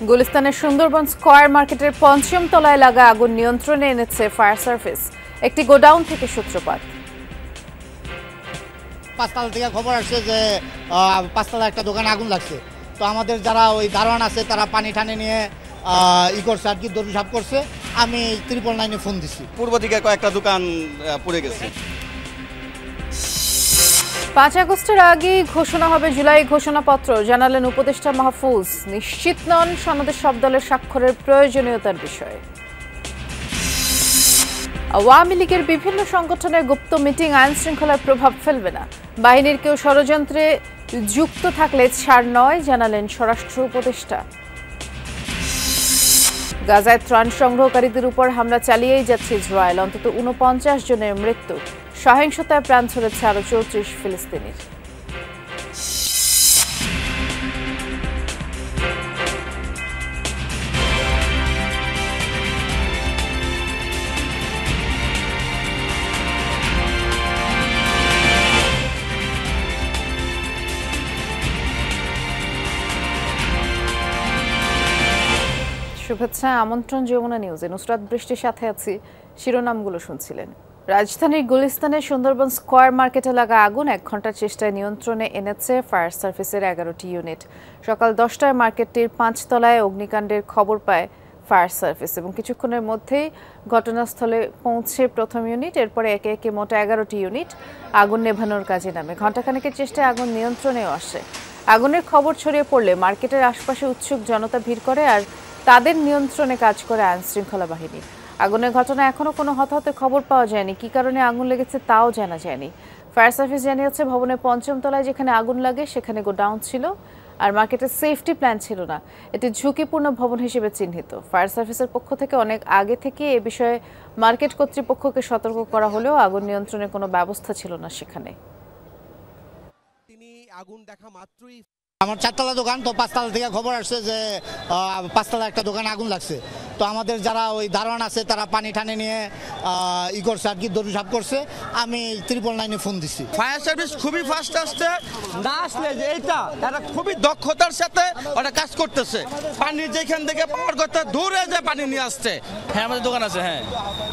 গুলিস্তানের Sundarban square মার্কেটের পঞ্চম তলায় লাগা আগুন নিয়ন্ত্রণে এনেছে ফায়ার সার্ভিস। একটি গোডাউন থেকে সূত্রপাত। পাঁচতলা থেকে খবর আসছে যে পাঁচতলা একটা দোকানে আগুন লাগছে। তো আমাদের যারা ওই দারোয়ান আছে তারা পানি টানে নিয়ে করছে আর কি, দৌড়ঝাঁপ করছে। আমি 999 ফোন দিছি। পূর্ব দিকে কয়েকটা দোকান পুড়ে গেছে। 5 আগস্টের আগেই ঘোষণা হবে জুলাই ঘোষণাপত্র, জানালেন উপদেষ্টা মাহফুজ। নিশ্চিত নন সনদে সব দলের স্বাক্ষরের প্রয়োজনীয়তার বিষয়ে। আওয়ামী লীগের বিভিন্ন সংগঠনের গুপ্ত মিটিং আইন শৃঙ্খলার প্রভাব ফেলবে না। বাহিনীর কেউ ষড়যন্ত্রে যুক্ত থাকলে ছাড় নয়, জানালেন স্বরাষ্ট্র উপদেষ্টা। গাজায় ত্রাণ সংগ্রহকারীদের উপর হামলা চালিয়েই যাচ্ছে ইসরায়েল। অন্তত 49 জনের মৃত্যু। সহিংসতায় প্রাণ ছড়েছে আরও 34 ফিলিস্তিনির। শুভেচ্ছা, আমন্ত্রণ যমুনা নিউজে। নুসরাত বৃষ্টির সাথে আছি। শিরোনামগুলো শুনছিলেন। রাজধানীর গুলিস্তানের সুন্দরবন স্কয়ার মার্কেটে লাগা আগুন 1 ঘন্টার চেষ্টায় নিয়ন্ত্রণে এনেছে ফায়ার সার্ভিসের 11টি ইউনিট। সকাল 10টায় মার্কেটটির 5 তলায় অগ্নিকাণ্ডের খবর পায় ফায়ার সার্ভিস এবং কিছুক্ষণের মধ্যেই ঘটনাস্থলে পৌঁছে প্রথম ইউনিট। এরপরে একে একে মোট 11টি ইউনিট আগুন নেভানোর কাজে নামে। ঘণ্টাখানেকের চেষ্টায় আগুন নিয়ন্ত্রণেও আসে। আগুনের খবর ছড়িয়ে পড়লে মার্কেটের আশপাশে উৎসুক জনতা ভিড় করে আর তাদের নিয়ন্ত্রণে কাজ করে আইন শৃঙ্খলা বাহিনী। আগুনের ঘটনায় এখনো কোনো হতাহতের খবর পাওয়া যায়নি। কী কারণে আগুন লেগেছে তাও জানা যায়নি। ফায়ার সার্ভিস জানিয়েছে, ভবনের 5ম তলায় যেখানে আগুন লাগে সেখানে গোডাউন ছিল আর মার্কেটের সেফটি প্ল্যান ছিল না। এটি ঝুঁকিপূর্ণ ভবন হিসেবে চিহ্নিত। ফায়ার সার্ভিসের পক্ষ থেকে অনেক আগে থেকে এ বিষয়ে মার্কেট কর্তৃপক্ষকে সতর্ক করা হলেও আগুন নিয়ন্ত্রণের কোনো ব্যবস্থা ছিল না সেখানে। তিনি আগুন দেখা মাত্রই আমার 4তলা দোকান, তো 5তলা থেকে খবর আসছে যে 5তলা একটা দোকানে আগুন লাগছে। তো আমাদের যারা ওই দারোয়ান আছে তারা পানি টানে নিয়ে করছে আর কি, দৌড়ঝাঁপ করছে। আমি 999 ফোন দিছি। ফায়ার সার্ভিস খুবই ফাস্ট আসছে, না আসলে যে এটা খুবই দক্ষতার সাথে ওটা কাজ করতেছে। পানি যেখান থেকে পাওয়ার কথা দূরে যে পানি নিয়ে আসছে। হ্যাঁ, আমাদের দোকান আছে। হ্যাঁ,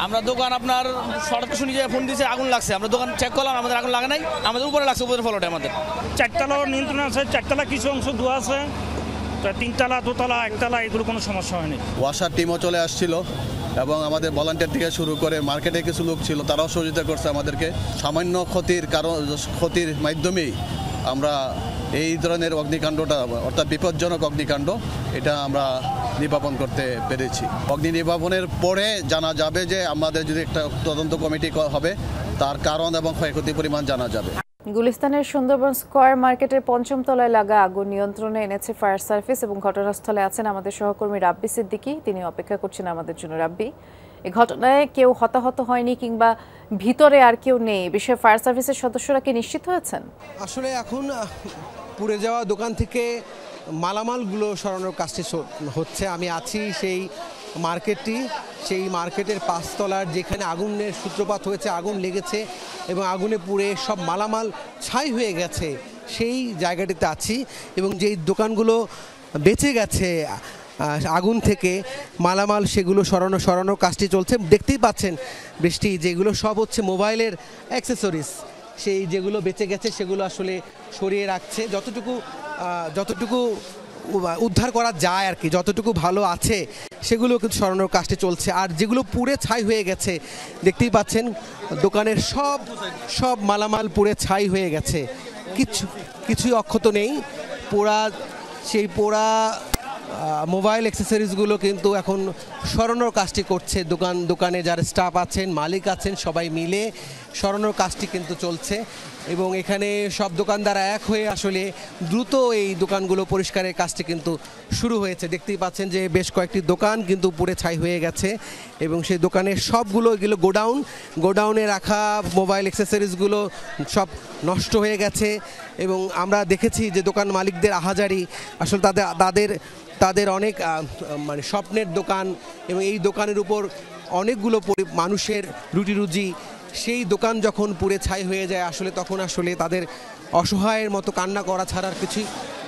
আমরা দোকান আপনার সড়কে শুনি যে ফোন দিয়েছে আগুন লাগছে। আমরা দোকান চেক করলাম, আমাদের আগুন লাগে নাই, আমাদের উপরে লাগছে, উপরের ফলটা আমাদের 4তলা নিয়ন্ত্রণ আছে। 4তলা কিছু অংশ ধোয়া আছে, 3তলা 2তলা 1তলা এগুলো কোনো সমস্যা হয়নি। ওয়াসার টিমও চলে আসছিল এবং আমাদের ভলান্টিয়ার থেকে শুরু করে মার্কেটে কিছু লোক ছিল, তারাও সহযোগিতা করছে আমাদেরকে। সামান্য ক্ষতির মাধ্যমেই আমরা এই ধরনের অগ্নিকাণ্ডটা, অর্থাৎ বিপজ্জনক অগ্নিকাণ্ড, এটা আমরা নির্বাপন করতে পেরেছি। অগ্নি নির্বাপনের পরে জানা যাবে যে আমাদের যদি একটা তদন্ত কমিটি হবে, তার কারণ এবং ক্ষয়ক্ষতির পরিমাণ জানা যাবে। গুলিস্তানের সুন্দরবন স্কয়ার মার্কেটের 5ম তলায় লাগা আগুন নিয়ন্ত্রণে এনেছে ফায়ার সার্ভিস এবং ঘটনাস্থলে আছেন আমাদের সহকর্মী রাব্বি সিদ্দিকী। তিনি অপেক্ষা করছেন আমাদের জন্য। রাব্বি, এই ঘটনায় কেউ হতাহত হয়নি কিংবা ভিতরে আর কেউ নেই, বিষয়ে ফায়ার সার্ভিসের সদস্যরা কি নিশ্চিত হয়েছেন? আসলে এখন পুড়ে যাওয়া দোকান থেকে মালামালগুলো সরানোর কাজটি হচ্ছে। আমি আছি সেই মার্কেটের 5 তলার যেখানে আগুনের সূত্রপাত হয়েছে, আগুন লেগেছে এবং আগুনে পুড়ে সব মালামাল ছাই হয়ে গেছে, সেই জায়গাটিতে আছি। এবং যেই দোকানগুলো বেঁচে গেছে আগুন থেকে মালামাল, সেগুলো সরানোর কাজটি চলছে। দেখতেই পাচ্ছেন বৃষ্টি, যেগুলো সব হচ্ছে মোবাইলের অ্যাক্সেসরিজ, সেই যেগুলো বেঁচে গেছে সেগুলো আসলে সরিয়ে রাখছে, যতটুকু উদ্ধার করা যায় আর কি, যতটুকু ভালো আছে সেগুলো কিন্তু সরানোর কাজটি চলছে। আর যেগুলো পুড়ে ছাই হয়ে গেছে, দেখতেই পাচ্ছেন দোকানের সব মালামাল পুড়ে ছাই হয়ে গেছে, কিছুই অক্ষত নেই। সেই পোড়া মোবাইল অ্যাক্সেসরিজগুলো কিন্তু এখন সরানোর কাজটি করছে দোকানে যারা স্টাফ আছেন, মালিক আছেন, সবাই মিলে সরানোর কাজটি কিন্তু চলছে। এবং এখানে সব দোকানদার এক হয়ে আসলে দ্রুত এই দোকানগুলো পরিষ্কারের কাজটি কিন্তু শুরু হয়েছে। দেখতেই পাচ্ছেন যে বেশ কয়েকটি দোকান কিন্তু পুড়ে ছাই হয়ে গেছে এবং সেই দোকানের সবগুলো এগুলো গোডাউনে রাখা মোবাইল অ্যাক্সেসরিজগুলো সব নষ্ট হয়ে গেছে। এবং আমরা দেখেছি যে দোকান মালিকদের আহাজারি, আসলে তাদের অনেক মানে স্বপ্নের দোকান এবং এই দোকানের উপর অনেকগুলো মানুষের রুজি, সেই দোকান যখন পুড়ে ছাই হয়ে যায় আসলে তখন আসলে তাদের অসহায়ের মতো কান্না করা ছাড়া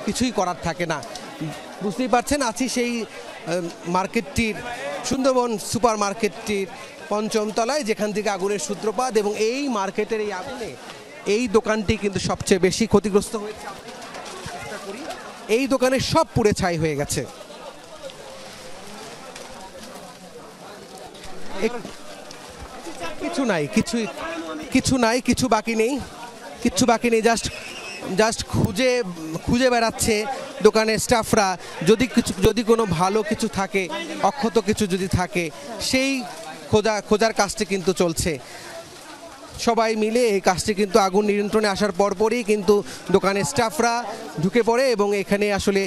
কিছুই করার থাকে না। বুঝতেই পারছেন আছি সেই মার্কেটটির সুন্দরবন সুপার মার্কেটটির পঞ্চম তলায়, যেখান থেকে আগুনের সূত্রপাত, এবং এই মার্কেটের এই আগুনে এই দোকানটি কিন্তু সবচেয়ে বেশি ক্ষতিগ্রস্ত হয়েছে। চেষ্টা করি, এই দোকানে সব পুড়ে ছাই হয়ে গেছে। কিছু নাই, কিছু বাকি নেই, জাস্ট খুঁজে বেড়াচ্ছে দোকানের স্টাফরা, যদি কোনো ভালো কিছু থাকে, অক্ষত কিছু যদি থাকে, সেই খোঁজার কাজটি কিন্তু চলছে। সবাই মিলে এই কাজটি কিন্তু আগুন নিয়ন্ত্রণে আসার পরপরই কিন্তু দোকানের স্টাফরা ঢুকে পড়ে এবং এখানে আসলে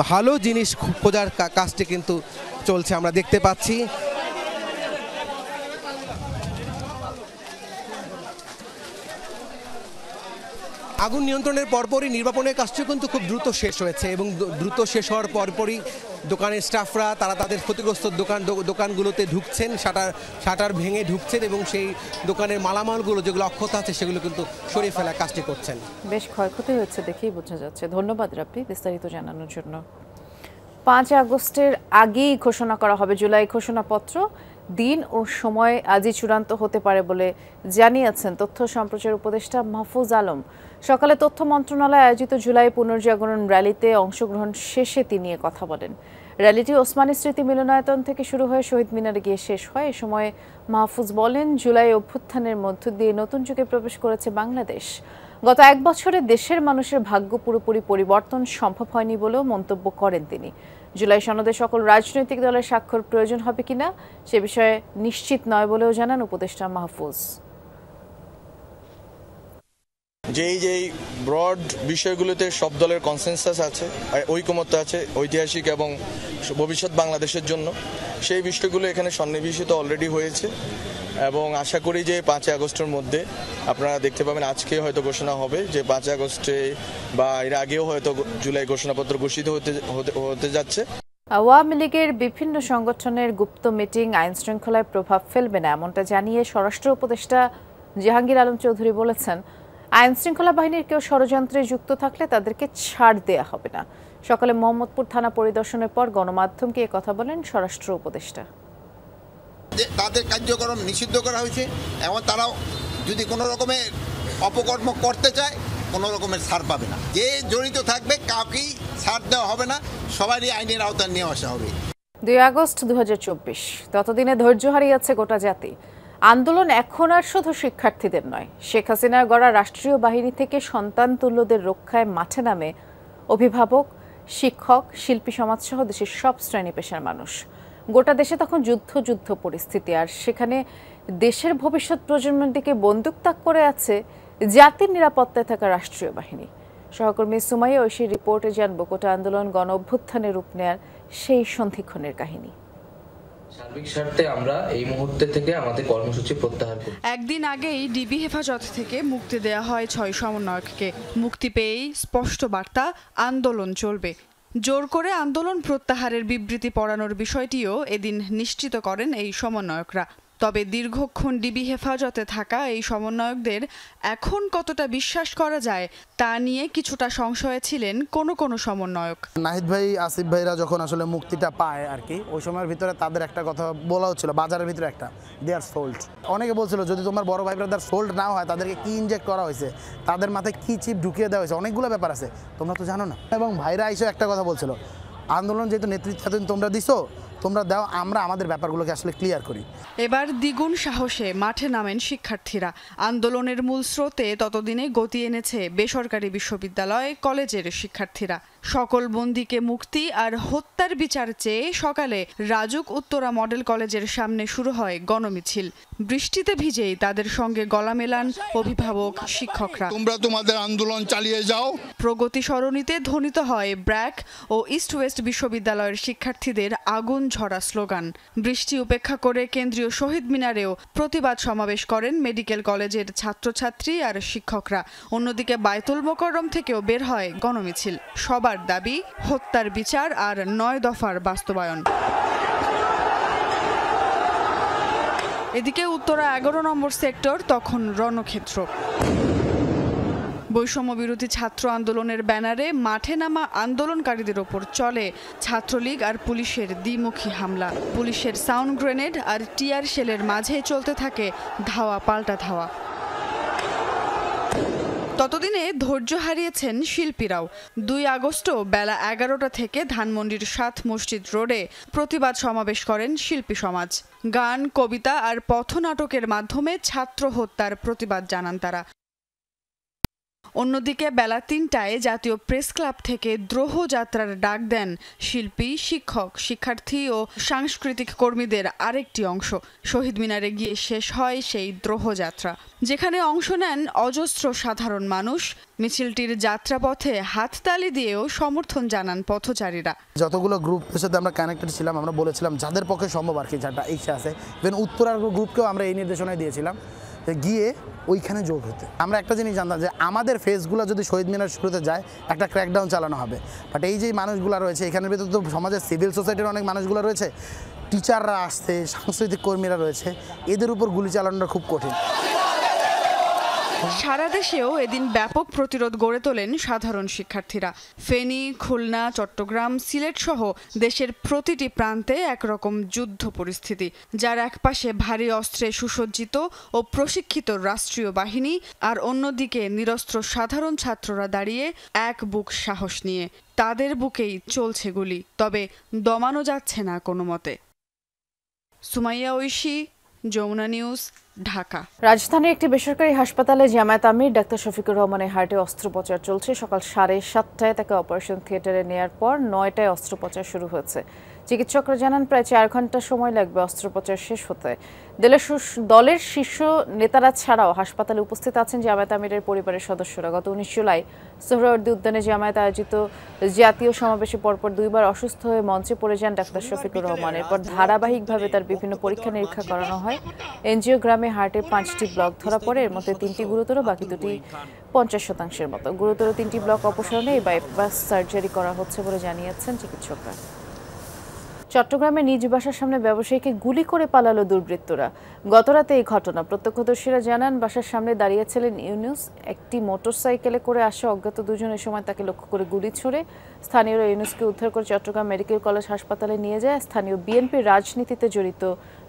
ভালো জিনিস খোঁজার কাজটি কিন্তু চলছে, আমরা দেখতে পাচ্ছি। আগুন নিয়ন্ত্রণের পরপরই নির্বাপনের কাজটি কিন্তু খুব দ্রুত শেষ হয়েছে, এবং দ্রুত শেষ হওয়ার পরপরই দোকানের স্টাফরা তাদের ক্ষতিগ্রস্ত দোকানগুলোতে ঢুকছেন, শাটার ভেঙে ঢুকছেন এবং সেই দোকানের মালামালগুলো যেগুলো অক্ষত আছে সেগুলো কিন্তু সরিয়ে ফেলার কাজটি করছেন। বেশ ক্ষয়ক্ষতি হয়েছে দেখেই বোঝা যাচ্ছে। ধন্যবাদ রাব্বি বিস্তারিত জানানোর জন্য। 5 আগস্টের আগেই ঘোষণা করা হবে জুলাই ঘোষণাপত্র। দিন ও সময় আজই চূড়ান্ত হতে পারে বলে জানিয়েছেন তথ্য সম্প্রচার উপদেষ্টা মাহফুজ আলম। সকালে তথ্য মন্ত্রণালয়ে আয়োজিত জুলাই পুনর্জাগরণ র্যালিতে অংশগ্রহণ শেষে তিনি কথা বলেন। র্যালিটি ওসমানী স্মৃতি মিলনায়তন থেকে শুরু হয়ে শহীদ মিনারে গিয়ে শেষ হয়। এ সময় মাহফুজ বলেন, জুলাই অভ্যুত্থানের মধ্য দিয়ে নতুন যুগে প্রবেশ করেছে বাংলাদেশ। গত 1 বছরে দেশের মানুষের ভাগ্য পুরোপুরি পরিবর্তন সম্ভব হয়নি বলেও মন্তব্য করেন তিনি। জুলাই সনদে সকল রাজনৈতিক দলের স্বাক্ষর প্রয়োজন হবে কিনা সে বিষয়ে নিশ্চিত নয় বলেও জানান উপদেষ্টা মাহফুজ। যেই ব্রড বিষয়গুলোতে সব দলের কনসেনসাস আছে, ঐকমত্য আছে ঐতিহাসিক এবং ভবিষ্যৎ বাংলাদেশের জন্য, সেই বিষয়গুলো এখানে সন্নিবেশিত অলরেডি হয়েছে এবং আশা করি যে 5 আগস্টের মধ্যে আপনারা দেখতে পাবেন। আজকে হয়তো ঘোষণা হবে যে 5 আগস্টে বা এর আগেও হয়তো জুলাই ঘোষণাপত্র ঘোষিত হতে যাচ্ছে। আওয়ামী লীগের বিভিন্ন সংগঠনের গুপ্ত মিটিং আইন শৃঙ্খলায় প্রভাব ফেলবে না, এমনটা জানিয়ে স্বরাষ্ট্র উপদেষ্টা জাহাঙ্গীর আলম চৌধুরী বলেছেন, আইন শৃঙ্খলা বাহিনীর কেউ ষড়যন্ত্রে যুক্ত থাকলে তাদেরকে ছাড় দেয়া হবে না। সকালে মোহাম্মদপুর থানা পরিদর্শনের পর গণমাধ্যমকে এ কথা বলেন স্বরাষ্ট্র উপদেষ্টা। তাদের কার্যক্রম নিষিদ্ধ করা হয়েছে এবং তারাও যদি কোনো রকমের অপকর্ম করতে চায় কোনো রকমের ছাড় পাবে না। যে জড়িত থাকবে কাউকেই ছাড় দেওয়া হবে না, সবারই আইনের আওতায় নিয়ে আসা হবে। 2 আগস্ট 2024, ততদিনে ধৈর্য হারিয়েছে গোটা জাতি। আন্দোলন এখন আর শুধু শিক্ষার্থীদের নয়, শেখ হাসিনার গড়া রাষ্ট্রীয় বাহিনী থেকে সন্তান তুল্যদের রক্ষায় মাঠে নামে অভিভাবক, শিক্ষক, শিল্পী সমাজসহ দেশের সব শ্রেণী পেশার মানুষ। গোটা দেশে তখন যুদ্ধ পরিস্থিতি, আর সেখানে দেশের ভবিষ্যৎ প্রজন্মের দিকে বন্দুক তাক করে আছে জাতির নিরাপত্তায় থাকা রাষ্ট্রীয় বাহিনী। সহকর্মী সুমাইয়া ঐশীর রিপোর্টে জানব গোটা আন্দোলন গণ অভ্যুত্থানের রূপ নেয়ার সেই সন্ধিক্ষণের কাহিনী। সার্বিক স্বার্থে আমরা এই মুহূর্তে থেকে আমাদের কর্মসূচি প্রত্যাহার করি। একদিন আগেই ডিবি হেফাজত থেকে মুক্তি দেয়া হয় 6 সমন্বয়ককে। মুক্তি পেয়েই স্পষ্ট বার্তা, আন্দোলন চলবে। জোর করে আন্দোলন প্রত্যাহারের বিবৃতি পড়ানোর বিষয়টিও এদিন নিশ্চিত করেন এই সমন্বয়করা। তবে দীর্ঘক্ষণ ডিবি হেফাজতে থাকা এই সমন্বয়কদের এখন কতটা বিশ্বাস করা যায় তা নিয়ে কিছুটা সংশয়ে ছিলেন কোনো সমন্বয়ক। নাহিদ ভাই, আসিফ ভাইরা যখন আসলে মুক্তিটা পায় আর কি, ওই সময়ের ভিতরে তাদের একটা কথা বলা হচ্ছিল, বাজারের ভিতরে একটা দে আর সোল্ড। অনেকে বলছিল যদি তোমার বড় ভাই ব্রাদার সোল্ড না হয় তাদেরকে কি ইনজেক্ট করা হয়েছে, তাদের মাথায় কি চিপ ঢুকিয়ে দেওয়া হয়েছে, অনেকগুলো ব্যাপার আছে, তোমরা তো জানো না। এবং ভাইরা এসে একটা কথা বলছিল, আন্দোলন যেহেতু নেতৃত্বাধীন তোমরা দিছো, তোমরা দাও, আমরা আমাদের ব্যাপারগুলোকে আসলে ক্লিয়ার করি। এবার দ্বিগুণ সাহসে মাঠে নামেন শিক্ষার্থীরা। আন্দোলনের মূল স্রোতে ততদিনে গতি এনেছে বেসরকারি বিশ্ববিদ্যালয়, কলেজের শিক্ষার্থীরা। সকল বন্দীকে মুক্তি আর হত্যার বিচার চেয়ে সকালে রাজুক উত্তরা মডেল কলেজের সামনে শুরু হয় গণমিছিল। বৃষ্টিতে ভিজেই তাদের সঙ্গে গলা মেলান অভিভাবক, শিক্ষকরা। তোমরা তোমাদের আন্দোলন চালিয়ে যাও। প্রগতি সরণিতে ধ্বনিত হয় ব্র্যাক ও ইস্ট ওয়েস্ট বিশ্ববিদ্যালয়ের শিক্ষার্থীদের আগুন ঝরা স্লোগান। বৃষ্টি উপেক্ষা করে কেন্দ্রীয় শহীদ মিনারেও প্রতিবাদ সমাবেশ করেন মেডিকেল কলেজের ছাত্রছাত্রী আর শিক্ষকরা। অন্যদিকে বায়তুল মোকাররম থেকেও বের হয় গণমিছিল। সবার দাবি হত্যার বিচার আর 9 দফার বাস্তবায়ন। এদিকে উত্তরা 11 নম্বর সেক্টর তখন রণক্ষেত্র। বৈষম্য বিরোধী ছাত্র আন্দোলনের ব্যানারে মাঠে নামা আন্দোলনকারীদের ওপর চলে ছাত্রলীগ আর পুলিশের দ্বিমুখী হামলা। পুলিশের সাউন্ড গ্রেনেড আর টিয়ার শেলের মাঝে চলতে থাকে ধাওয়া পাল্টা ধাওয়া। ততদিনে ধৈর্য হারিয়েছেন শিল্পীরাও। 2 আগস্ট বেলা 11টা থেকে ধানমন্ডির 7 মসজিদ রোডে প্রতিবাদ সমাবেশ করেন শিল্পী সমাজ। গান, কবিতা আর পথনাটকের মাধ্যমে ছাত্র হত্যার প্রতিবাদ জানান তারা। অন্যদিকে বেলা 3টায় জাতীয় প্রেস ক্লাব থেকে দ্রোহ যাত্রার ডাক দেন শিল্পী, শিক্ষক, শিক্ষার্থী ও সাংস্কৃতিক কর্মীদের আরেকটি অংশ। শহীদ মিনারে গিয়ে শেষ হয় সেই দ্রোহ যাত্রা, যেখানে অংশ নেন অজস্র সাধারণ মানুষ। মিছিলটির যাত্রাপথে হাততালি দিয়েও সমর্থন জানান পথচারীরা। যতগুলো গ্রুপের সাথে আমরা কানেক্টেড ছিলাম, আমরা বলেছিলাম যাদের পক্ষে সম্ভব আর কি, যারা ইচ্ছা আছে, ইভেন উত্তরার গ্রুপকেও আমরা এই নির্দেশনায় দিয়েছিলাম গিয়ে ওইখানে যোগ হতে। আমরা একটা জিনিস জানতাম যে আমাদের ফেসগুলো যদি শহীদ মিনার শুরুতে যায় একটা ক্র্যাকডাউন চালানো হবে, বাট এই যে মানুষগুলো রয়েছে এখানের ভিতরে তো সমাজের সিভিল সোসাইটির অনেক মানুষগুলো রয়েছে, টিচাররা আসছে, সাংস্কৃতিক কর্মীরা রয়েছে, এদের উপর গুলি চালানোটা খুব কঠিন। সারা দেশেও এদিন ব্যাপক প্রতিরোধ গড়ে তোলেন সাধারণ শিক্ষার্থীরা। ফেনী, খুলনা, চট্টগ্রাম, সিলেট সহ দেশের প্রতিটি প্রান্তে একরকম যুদ্ধ পরিস্থিতি, যার একপাশে ভারী অস্ত্রে সুসজ্জিত ও প্রশিক্ষিত রাষ্ট্রীয় বাহিনী, আর অন্যদিকে নিরস্ত্র সাধারণ ছাত্ররা দাঁড়িয়ে এক বুক সাহস নিয়ে। তাদের বুকেই চলছে গুলি, তবে দমানো যাচ্ছে না কোনো মতে। সুমাইয়া ঐশী, যমুনা নিউজ, ঢাকা। রাজধানীর একটি বেসরকারি হাসপাতালে জামায়াত আমির ডাক্তার শফিকুর রহমানের হার্টে অস্ত্রোপচার চলছে। সকাল 7:30টায় তাকে অপারেশন থিয়েটারে নেয়ার পর 9টায় অস্ত্রোপচার শুরু হয়েছে। চিকিৎসকরা জানান প্রায় 4 ঘন্টা সময় লাগবে অস্ত্রোপচার শেষ হতে। দলের শীর্ষ নেতারা ছাড়াও হাসপাতালে উপস্থিত আছেন জামায়াত আমিরের পরিবারের সদস্যরা। গত 19 জুলাই সোহরাওয়ার্দী উদ্যানে জামায়াত আয়োজিত জাতীয় সমাবেশে পরপর 2বার অসুস্থ হয়ে মঞ্চে পড়ে যান ডাক্তার শফিকুর রহমান। এরপর ধারাবাহিকভাবে তার বিভিন্ন পরীক্ষা নিরীক্ষা করানো হয়। এনজিওগ্রামে হার্টে 5টি ব্লক ধরা পড়ে, এর মধ্যে 3টি গুরুতর, বাকি 2টি 50% মতো। গুরুতর 3টি ব্লক অপসারণে এই বাইপাস সার্জারি করা হচ্ছে বলে জানিয়েছেন চিকিৎসকরা। চট্টগ্রামে নিজ বাসার সামনে ব্যবসায়ীকে গুলি করে পালালো দুর্বৃত্তরা। গতরাতে এই ঘটনা। প্রত্যক্ষদর্শীরা জানান বাসার সামনে দাঁড়িয়েছিলেন ইউনুস। একটি মোটরসাইকেলে করে আসা অজ্ঞাত দুজনের সময় তাকে লক্ষ্য করে গুলি ছোড়ে। স্থানীয়রা ইউনুসকে উদ্ধার করে চট্টগ্রাম মেডিকেল কলেজ হাসপাতালে নিয়ে যায়। স্থানীয় বিএনপির রাজনীতিতে জড়িত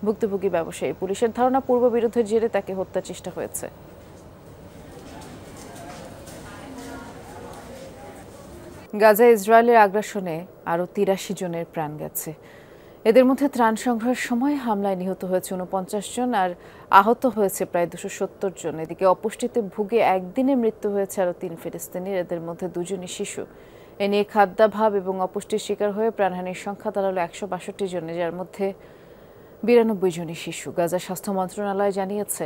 ভুক্তভোগী ব্যবসায়ী। পুলিশের ধারণা পূর্ব বিরোধের জেরে তাকে হত্যার চেষ্টা হয়েছে। গাজায় ইসরায়েলের আগ্রাসনে আরও 83 জনের প্রাণ গেছে। এদের মধ্যে ত্রাণ সংগ্রহের সময় হামলায় নিহত হয়েছে 49 জন আর আহত হয়েছে প্রায় 270 জন। এদিকে অপুষ্টিতে ভুগে একদিনে মৃত্যু হয়েছে আরও 3 ফিলিস্তিনির, এদের মধ্যে 2 জনই শিশু। এ নিয়ে খাদ্যাভাব এবং অপুষ্টির শিকার হয়ে প্রাণহানির সংখ্যা দাঁড়ালো 162 জনে, যার মধ্যে 92 জনই শিশু। গাজা স্বাস্থ্য মন্ত্রণালয় জানিয়েছে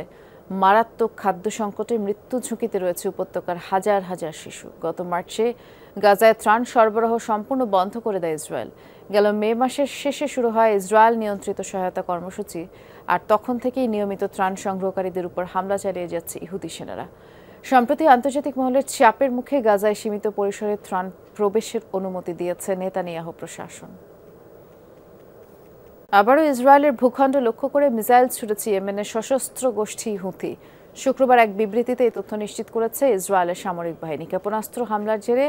মারাত্মক খাদ্য সংকটে মৃত্যু ঝুঁকিতে রয়েছে উপত্যকার হাজার হাজার শিশু। গত মার্চে গাজায় ত্রাণ সরবরাহ সম্পূর্ণ বন্ধ করে দেয় ইসরায়েল। গেল মে মাসের শেষে শুরু হয় ইসরায়েল নিয়ন্ত্রিত সহায়তা কর্মসূচি, আর তখন থেকেই নিয়মিত ত্রাণ সংগ্রহকারীদের উপর হামলা চালিয়ে যাচ্ছে ইহুদি সেনারা। সম্প্রতি আন্তর্জাতিক মহলের চাপের মুখে গাজায় সীমিত পরিসরে ত্রাণ প্রবেশের অনুমতি দিয়েছে নেতানিয়াহু প্রশাসন। আবারও ইসরায়েলের ভূখণ্ড লক্ষ্য করে মিসাইল ছুড়েছে ইয়েমেনের সশস্ত্র গোষ্ঠী হুথি। শুক্রবার এক বিবৃতিতে এই তথ্য নিশ্চিত করেছে ইসরায়েলের সামরিক বাহিনী। ক্ষেপণাস্ত্র হামলার জেরে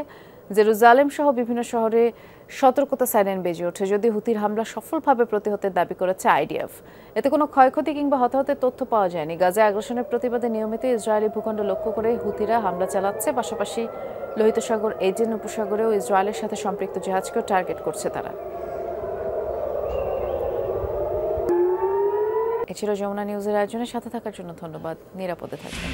জেরুজালেম সহ বিভিন্ন শহরে সতর্কতা সাইরেন বেজে ওঠে। যদি হুতির হামলা সফলভাবে প্রতিহতের দাবি করেছে আইডিএফ, এতে কোনো ক্ষয়ক্ষতি কিংবা হতাহতের তথ্য পাওয়া যায়নি। গাজায় আগ্রাসনের প্রতিবাদে নিয়মিত ইসরায়েলি ভূখণ্ড লক্ষ্য করে হুতিরা হামলা চালাচ্ছে। পাশাপাশি লোহিত সাগর, এডেন উপসাগরেও ইসরায়েলের সাথে সম্পৃক্ত জাহাজকেও টার্গেট করছে তারা। এ ছিল যমুনা নিউজের আয়োজনের সাথে থাকার জন্য ধন্যবাদ। নিরাপদে থাকবেন।